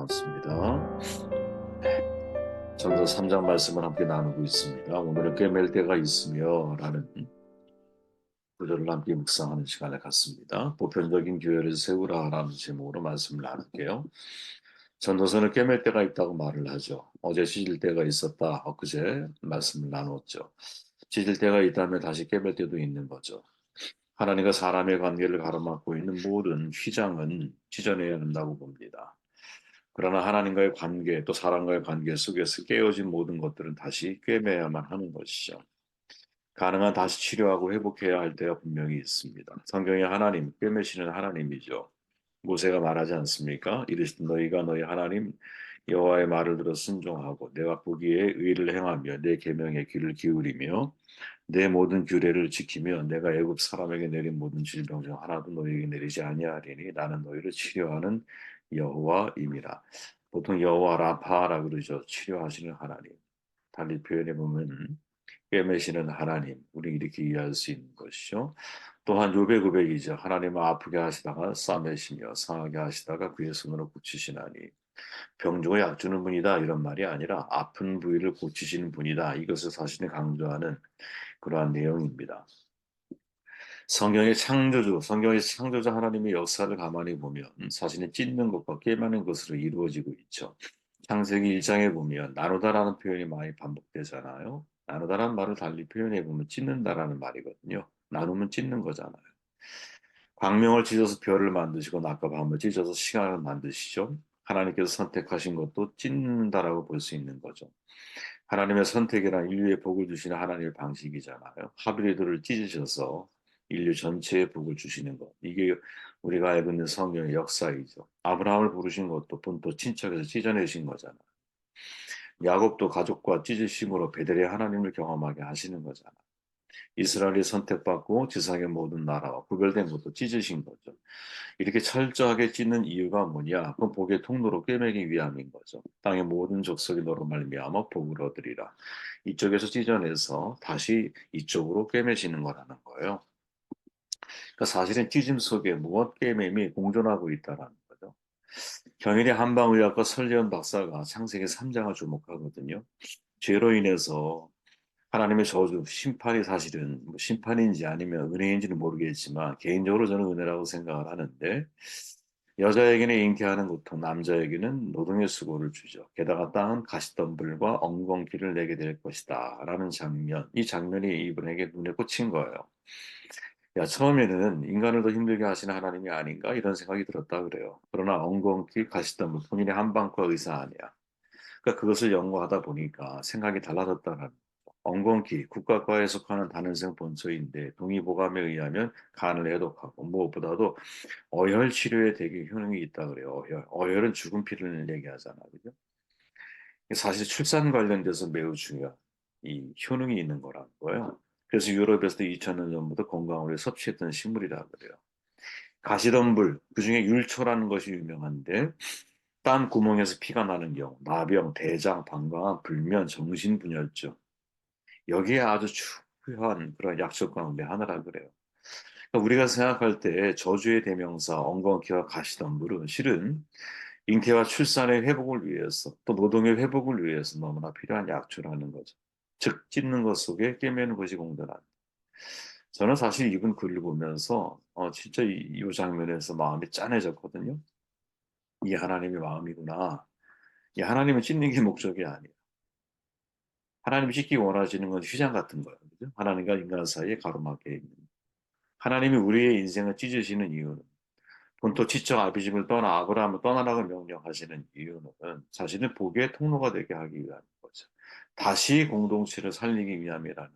반갑습니다. 전서 3장 말씀을 함께 나누고 있습니다. 오늘은 꿰맬 때가 있으며 라는 구절을 함께 묵상하는 시간을 갖습니다. 보편적인 교회를 세우라라는 제목으로 말씀을 나눌게요. 전도서는 꿰맬 때가 있다고 말을 하죠. 어제 찢을 때가 있었다. 엊그제 말씀을 나눴죠. 찢을 때가 있다면 다시 꿰맬 때도 있는 거죠. 하나님과 사람의 관계를 가로막고 있는 모든 휘장은 찢어내야 한다고 봅니다. 그러나 하나님과의 관계, 또 사람과의 관계 속에서 깨어진 모든 것들은 다시 꿰매야만 하는 것이죠. 가능한 다시 치료하고 회복해야 할 때가 분명히 있습니다. 성경에 하나님, 꿰매시는 하나님이죠. 모세가 말하지 않습니까? 이르시되 너희가 너희 하나님 여호와의 말을 들어 순종하고 내가 보기에 의를 행하며 내 계명에 귀를 기울이며 내 모든 규례를 지키며 내가 애굽 사람에게 내린 모든 질병 중 하나도 너희에게 내리지 아니하리니 나는 너희를 치료하는 여호와임이라. 보통 여호와 라파라 그러죠. 치료하시는 하나님. 달리 표현해 보면 꿰매시는 하나님. 우리 이렇게 이해할 수 있는 것이죠. 또한 요배 고백이죠. 하나님은 아프게 하시다가 싸매시며 상하게 하시다가 그의 손으로 고치시나니 병주고 약 주는 분이다 이런 말이 아니라 아픈 부위를 고치시는 분이다. 이것을 자신이 강조하는 그러한 내용입니다. 성경의 창조자 하나님의 역사를 가만히 보면 자신이 찢는 것과 꿰매는 것으로 이루어지고 있죠. 창세기 1장에 보면 나누다라는 표현이 많이 반복되잖아요. 나누다라는 말을 달리 표현해 보면 찢는다라는 말이거든요. 나누면 찢는 거잖아요. 광명을 찢어서 별을 만드시고 낮과 밤을 찢어서 시간을 만드시죠. 하나님께서 선택하신 것도 찢는다라고 볼 수 있는 거죠. 하나님의 선택이란 인류의 복을 주시는 하나님의 방식이잖아요. 하브리드를 찢으셔서 인류 전체에 복을 주시는 것. 이게 우리가 알고 있는 성경의 역사이죠. 아브라함을 부르신 것도 본토 친척에서 찢어내신 거잖아요. 야곱도 가족과 찢으심으로 베델의 하나님을 경험하게 하시는 거잖아요. 이스라엘이 선택받고 지상의 모든 나라와 구별된 것도 찢으신 거죠. 이렇게 철저하게 찢는 이유가 뭐냐? 그건 복의 통로로 꿰매기 위함인 거죠. 땅의 모든 족속이 너로 말미암아 복을 얻으리라. 이쪽에서 찢어내서 다시 이쪽으로 꿰매시는 거라는 거예요. 그러니까 사실은 찢음 속에 무엇 꿰매미 공존하고 있다라는 거죠. 경일의 한방의학과 설리현 박사가 창세기 3장을 주목하거든요. 죄로 인해서 하나님의 저주, 심판이 사실은 뭐 심판인지 아니면 은혜인지는 모르겠지만 개인적으로 저는 은혜라고 생각을 하는데 여자에게는 잉태하는 고통, 남자에게는 노동의 수고를 주죠. 게다가 땅은 가시덤불과 엉겅퀴를 내게 될 것이다. 라는 장면, 이 장면이 이분에게 눈에 꽂힌 거예요. 야, 처음에는 인간을 더 힘들게 하시는 하나님이 아닌가? 이런 생각이 들었다 그래요. 그러나 엉겅퀴, 가시덤불, 본인의 한방과 의사 아니야. 그러니까 그것을 연구하다 보니까 생각이 달라졌다는 엉겅퀴, 국가과에 속하는 다른성 본소인데 동의보감에 의하면 간을 해독하고 무엇보다도 어혈 치료에 되게 효능이 있다 그래요. 어혈은 죽은 피를 얘기하잖아, 그죠? 사실 출산 관련돼서 매우 중요한 이 효능이 있는 거라는 거예요. 그래서 유럽에서도 2000년 전부터 건강을 위해 섭취했던 식물이라 그래요. 가시덤불, 그중에 율초라는 것이 유명한데 딴 구멍에서 피가 나는 경우, 나병, 대장, 방광암, 불면, 정신분열증 여기에 아주 중요한 그런 약초 가운데 하나라 그래요. 그러니까 우리가 생각할 때 저주의 대명사 엉겅퀴와 가시덤불은 실은 잉태와 출산의 회복을 위해서 또 노동의 회복을 위해서 너무나 필요한 약초라는 거죠. 즉 찢는 것 속에 꿰매는 것이 공존한. 저는 사실 이분 글을 보면서 진짜 이 장면에서 마음이 짠해졌거든요. 이게 하나님의 마음이구나. 이 하나님은 찢는 게 목적이 아니에요. 하나님이 찢기 원하시는 건 휘장 같은 거예요. 그죠? 하나님과 인간 사이에 가로막혀 있는. 하나님이 우리의 인생을 찢으시는 이유는 본토 지적 아비집을 떠나 아브라함을 떠나라고 명령하시는 이유는 자신의 복의 통로가 되게 하기 위한 거죠. 다시 공동체를 살리기 위함이라는.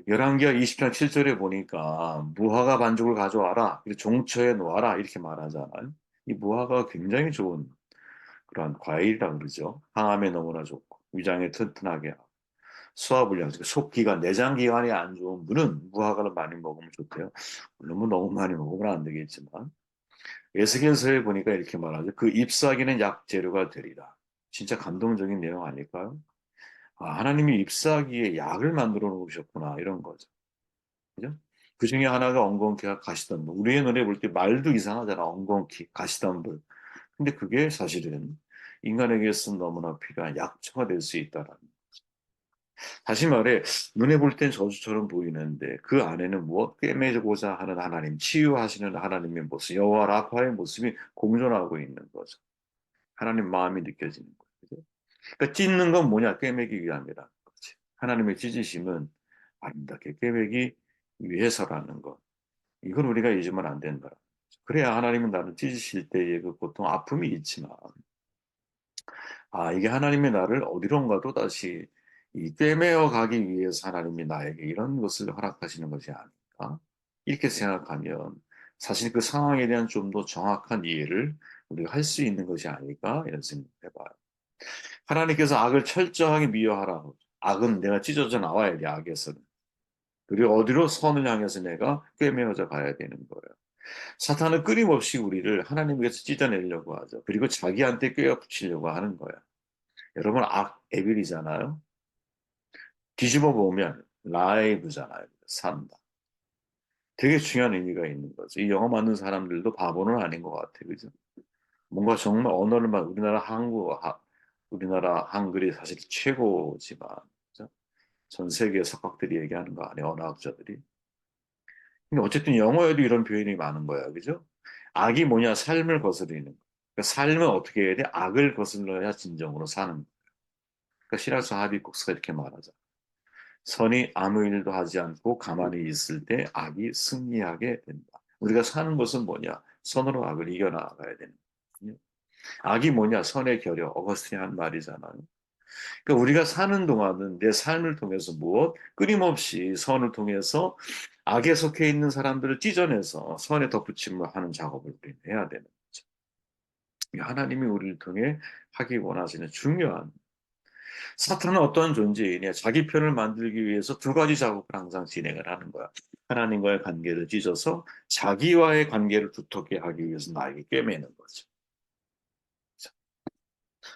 열왕기하 20장 7절에 보니까 무화과 반죽을 가져와라. 종처에 놓아라. 이렇게 말하잖아요. 이 무화과가 굉장히 좋은 그러한 과일이라 그러죠. 항암에 너무나 좋고 위장에 튼튼하게 하고 소화불량, 속기관, 내장기관이 안 좋은 분은 무화과를 많이 먹으면 좋대요. 물론 뭐 너무 많이 먹으면 안 되겠지만 에스겔서에 보니까 이렇게 말하죠. 그 잎사귀는 약 재료가 되리라. 진짜 감동적인 내용 아닐까요? 아, 하나님이 잎사귀에 약을 만들어 놓으셨구나 이런 거죠. 그죠? 그 중에 하나가 엉겅퀴와 가시덤불. 우리의 눈에 볼 때 말도 이상하잖아. 엉겅퀴, 가시덤불. 근데 그게 사실은 인간에게서 너무나 필요한 약초가 될 수 있다라는. 다시 말해, 눈에 볼 땐 저주처럼 보이는데 그 안에는 무엇 꿰매고자 하는 하나님, 치유하시는 하나님의 모습, 여호와 라파의 모습이 공존하고 있는 거죠. 하나님 마음이 느껴지는 거예요. 그죠? 그러니까 찢는 건 뭐냐? 꿰매기 위함이라는 거지. 하나님의 찢으심은 아름답게 꿰매기 위해서라는 것. 이걸 우리가 잊으면 안 된다. 그래야 하나님은 나를 찢으실 때의 그 고통, 아픔이 있지만, 아, 이게 하나님이 나를 어디론가 또 다시 이 꿰매어 가기 위해서 하나님이 나에게 이런 것을 허락하시는 것이 아닐까? 이렇게 생각하면 사실 그 상황에 대한 좀 더 정확한 이해를 우리가 할 수 있는 것이 아닐까? 이런 생각을 해봐요. 하나님께서 악을 철저하게 미워하라고. 악은 내가 찢어져 나와야 돼, 악에서는. 그리고 어디로 선을 향해서 내가 꿰매어져 가야 되는 거예요. 사탄은 끊임없이 우리를 하나님께서 찢어내려고 하죠. 그리고 자기한테 꿰어 붙이려고 하는 거야. 여러분, 악, 에빌이잖아요. 뒤집어 보면 라이브잖아요. 산다. 되게 중요한 의미가 있는 거죠. 이 영어 맞는 사람들도 바보는 아닌 것 같아요. 그죠? 뭔가 정말 언어를만 우리나라 한글이 사실 최고지만, 그죠? 전 세계 석학들이 얘기하는 거 아니에요, 언어학자들이. 근데 어쨌든 영어에도 이런 표현이 많은 거야, 그죠? 악이 뭐냐, 삶을 거스르는 거. 그러니까 삶은 어떻게 해야 돼? 악을 거슬러야 진정으로 사는 거. 그러니까 시라스 하비국스가 이렇게 말하죠. 선이 아무 일도 하지 않고 가만히 있을 때 악이 승리하게 된다. 우리가 사는 것은 뭐냐? 선으로 악을 이겨나가야 되는 거거든요. 악이 뭐냐? 선의 결여. 어거스틴이 한 말이잖아요. 그러니까 우리가 사는 동안은 내 삶을 통해서 무엇? 끊임없이 선을 통해서 악에 속해 있는 사람들을 찢어내서 선에 덧붙임을 하는 작업을 우리는 해야 되는 거죠. 하나님이 우리를 통해 하기 원하시는 중요한. 사탄은 어떠한 존재이냐? 자기 편을 만들기 위해서 두 가지 작업을 항상 진행을 하는 거야. 하나님과의 관계를 찢어서 자기와의 관계를 두텁게 하기 위해서 나에게 꿰매는 거죠.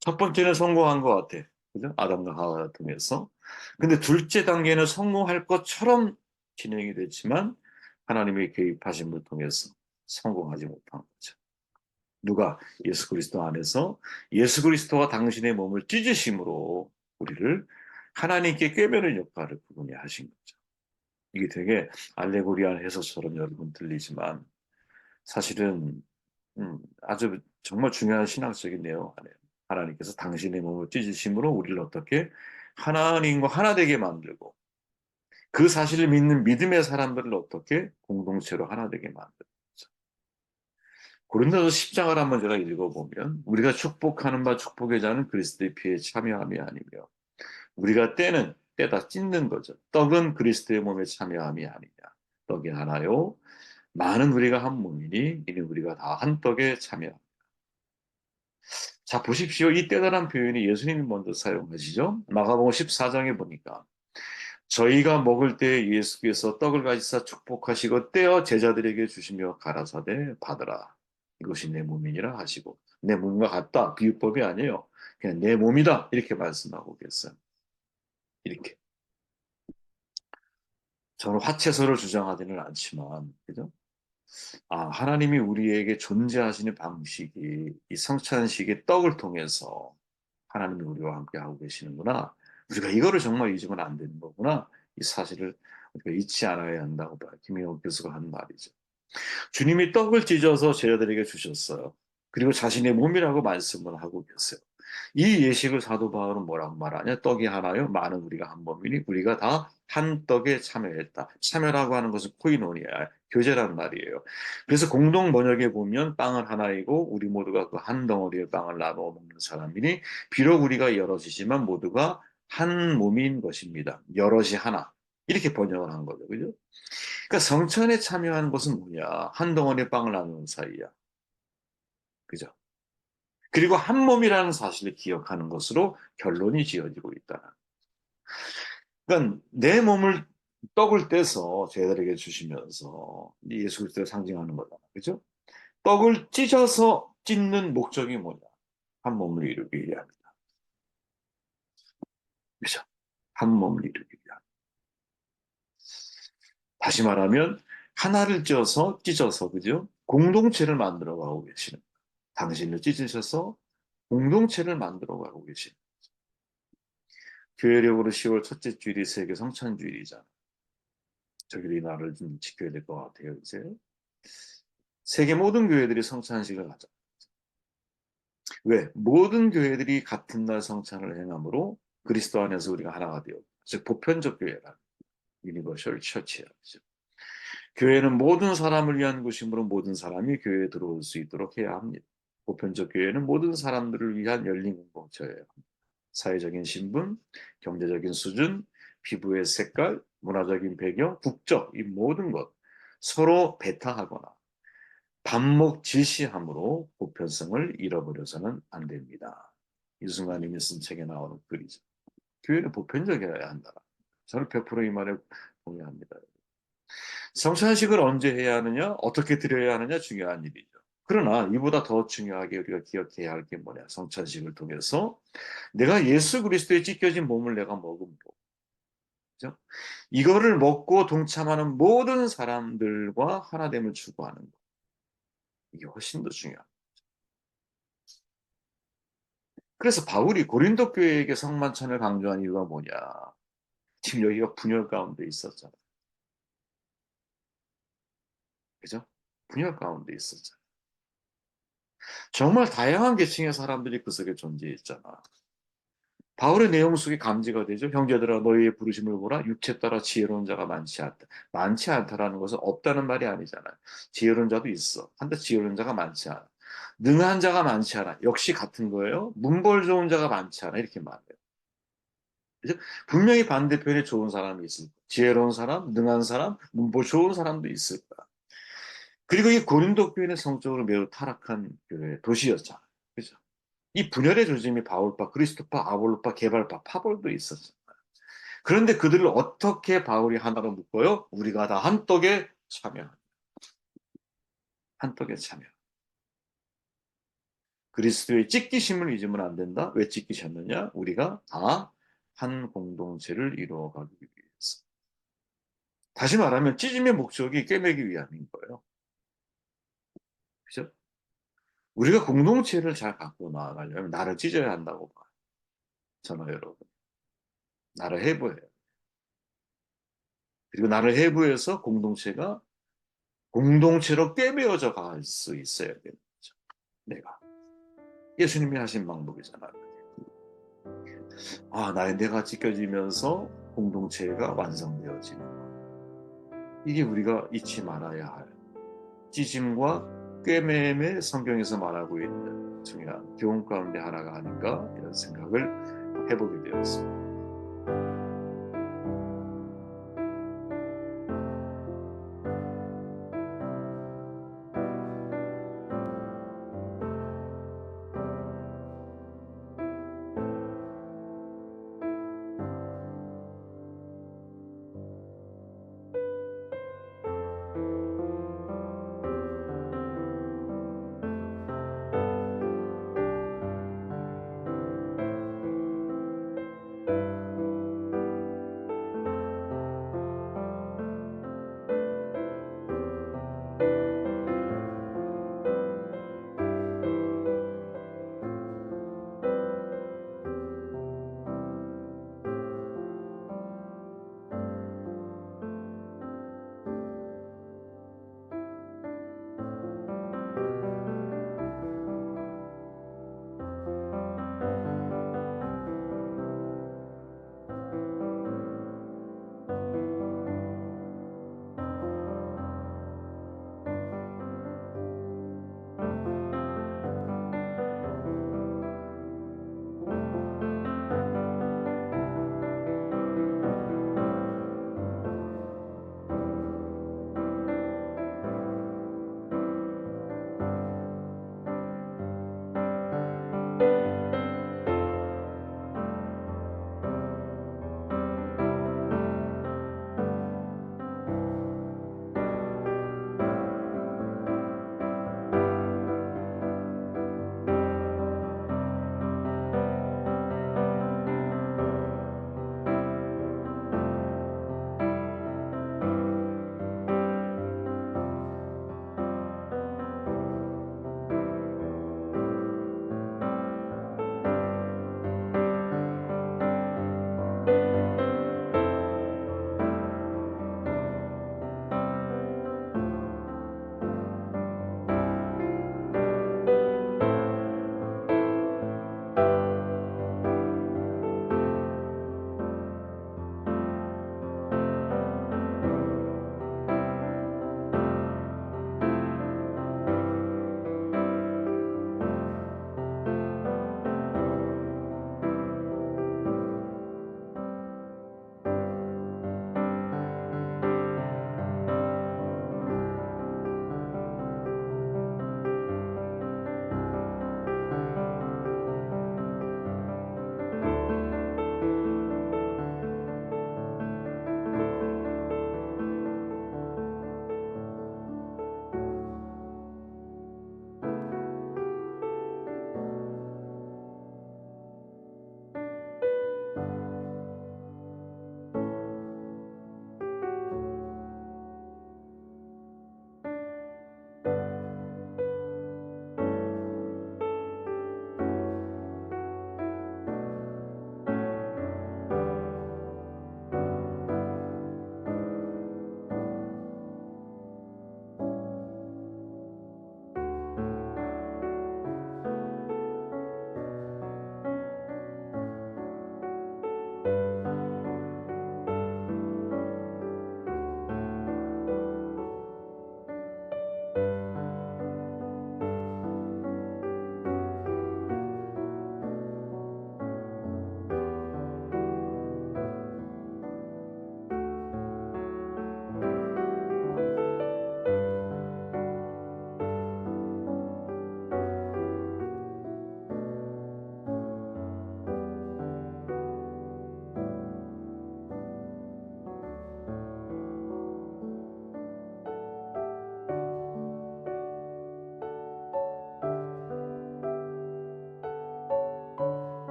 첫 번째는 성공한 것 같아. 그죠? 아담과 하와를 통해서. 근데 둘째 단계는 성공할 것처럼 진행이 됐지만 하나님의 개입하심을 통해서 성공하지 못한 거죠. 누가? 예수 그리스도 안에서 예수 그리스도가 당신의 몸을 찢으심으로 우리를 하나님께 꿰매는 역할을 그분이 하신 거죠. 이게 되게 알레고리한 해석처럼 여러분 들리지만 사실은 아주 정말 중요한 신앙적인 내용 아니에요. 하나님께서 당신의 몸을 찢으심으로 우리를 어떻게 하나님과 하나 되게 만들고 그 사실을 믿는 믿음의 사람들을 어떻게 공동체로 하나 되게 만들고 고린도서 10장을 한번 제가 읽어보면 우리가 축복하는 바 축복의 자는 그리스도의 피에 참여함이 아니며 우리가 떼는 떼다 찢는 거죠. 떡은 그리스도의 몸에 참여함이 아니냐. 떡이 하나요. 많은 우리가 한 몸이니 이는 우리가 다 한 떡에 참여. 자 보십시오. 이 떼다란 표현이 예수님이 먼저 사용하시죠. 마가복음 14장에 보니까 저희가 먹을 때 예수께서 떡을 가지사 축복하시고 떼어 제자들에게 주시며 가라사대 받으라. 이것이 내 몸이니라 하시고 내 몸과 같다. 비유법이 아니에요. 그냥 내 몸이다. 이렇게 말씀하고 계세요. 이렇게. 저는 화채소를 주장하지는 않지만, 그죠? 아, 하나님이 우리에게 존재하시는 방식이 이 성찬식의 떡을 통해서 하나님이 우리와 함께 하고 계시는구나. 우리가 이거를 정말 잊으면 안 되는 거구나. 이 사실을 우리가 잊지 않아야 한다고 봐요. 김영호 교수가 한 말이죠. 주님이 떡을 찢어서 제자들에게 주셨어요. 그리고 자신의 몸이라고 말씀을 하고 계세요. 이 예식을 사도 바울은 뭐라고 말하냐? 떡이 하나요? 많은 우리가 한 몸이니 우리가 다 한 떡에 참여했다. 참여라고 하는 것은 코이노니아, 교제란 말이에요. 그래서 공동 번역에 보면 빵은 하나이고 우리 모두가 그 한 덩어리의 빵을 나누어 먹는 사람이니 비록 우리가 여럿이지만 모두가 한 몸인 것입니다. 여럿이 하나. 이렇게 번역을 한 거죠. 그죠? 그러니까 성찬에 참여하는 것은 뭐냐? 한 덩어리의 빵을 나누는 사이야. 그죠? 그리고 한 몸이라는 사실을 기억하는 것으로 결론이 지어지고 있다. 그러니까 내 몸을 떡을 떼서 제자들에게 주시면서 예수 그리스도를 상징하는 거잖아. 그죠? 떡을 찢어서 찢는 목적이 뭐냐? 한 몸을 이루기 위함이다. 그죠? 한 몸을 이루기 위함. 다시 말하면 하나를 찢어서 그죠? 공동체를 만들어 가고 계시는. 당신을 찢으셔서 공동체를 만들어 가고 계신 교회력으로 10월 첫째 주일이 세계 성찬주일이잖아. 저희들이 나를 좀 지켜야 될 것 같아요, 이제. 세계 모든 교회들이 성찬식을 하자. 왜? 모든 교회들이 같은 날 성찬을 행함으로 그리스도 안에서 우리가 하나가 되어, 즉 보편적 교회라, 유니버셜 처치야. 교회는 모든 사람을 위한 곳이므로 모든 사람이 교회에 들어올 수 있도록 해야 합니다. 보편적 교회는 모든 사람들을 위한 열린 공동체예요. 사회적인 신분, 경제적인 수준, 피부의 색깔, 문화적인 배경, 국적, 이 모든 것 서로 배타하거나 반목 질시함으로 보편성을 잃어버려서는 안 됩니다. 이순간님이 쓴 책에 나오는 글이죠. 교회는 보편적이어야 한다. 저는 100%이 말에 동의합니다. 성찬식을 언제 해야 하느냐, 어떻게 드려야 하느냐 중요한 일이죠. 그러나 이보다 더 중요하게 우리가 기억해야 할 게 뭐냐. 성찬식을 통해서 내가 예수 그리스도의 찢겨진 몸을 내가 먹음으로, 그죠? 이거를 먹고 동참하는 모든 사람들과 하나됨을 추구하는 것. 이게 훨씬 더 중요합니다. 그래서 바울이 고린도 교회에게 성만찬을 강조한 이유가 뭐냐. 지금 여기가 분열 가운데 있었잖아요. 그죠? 분열 가운데 있었잖아요. 정말 다양한 계층의 사람들이 그 속에 존재했잖아. 바울의 내용 속에 감지가 되죠. 형제들아 너희의 부르심을 보라. 육체 따라 지혜로운 자가 많지 않다. 많지 않다라는 것은 없다는 말이 아니잖아요. 지혜로운 자도 있어. 한데 지혜로운 자가 많지 않아. 능한 자가 많지 않아. 역시 같은 거예요. 문벌 좋은 자가 많지 않아. 이렇게 말해요. 그죠? 분명히 반대편에 좋은 사람이 있을 거야. 지혜로운 사람, 능한 사람, 문벌 좋은 사람도 있을 거야. 그리고 이 고린도 교회는 성적으로 매우 타락한 교회, 도시였잖아요. 그죠? 이 분열의 조짐이 바울파, 그리스도파, 아볼로파, 개발파, 파벌도 있었죠. 그런데 그들을 어떻게 바울이 하나로 묶어요? 우리가 다 한 떡에 참여. 한 떡에 참여. 그리스도의 찢기심을 잊으면 안 된다. 왜 찢기셨느냐? 우리가 다 한 공동체를 이루어가기 위해서. 다시 말하면 찢음의 목적이 꿰매기 위함인 거예요. 그죠? 우리가 공동체를 잘 갖고 나아가려면 나를 찢어야 한다고 봐요. 저는 여러분. 나를 해부해요. 그리고 나를 해부해서 공동체가 공동체로 꿰매어져 갈 수 있어야 되는 거죠. 내가. 예수님이 하신 방법이잖아요. 나의 내가 찢겨지면서 공동체가 완성되어지는 것. 이게 우리가 잊지 말아야 할 찢음과 꿰매임의 성경에서 말하고 있는 중요한 교훈 가운데 하나가 아닌가 이런 생각을 해보게 되었습니다.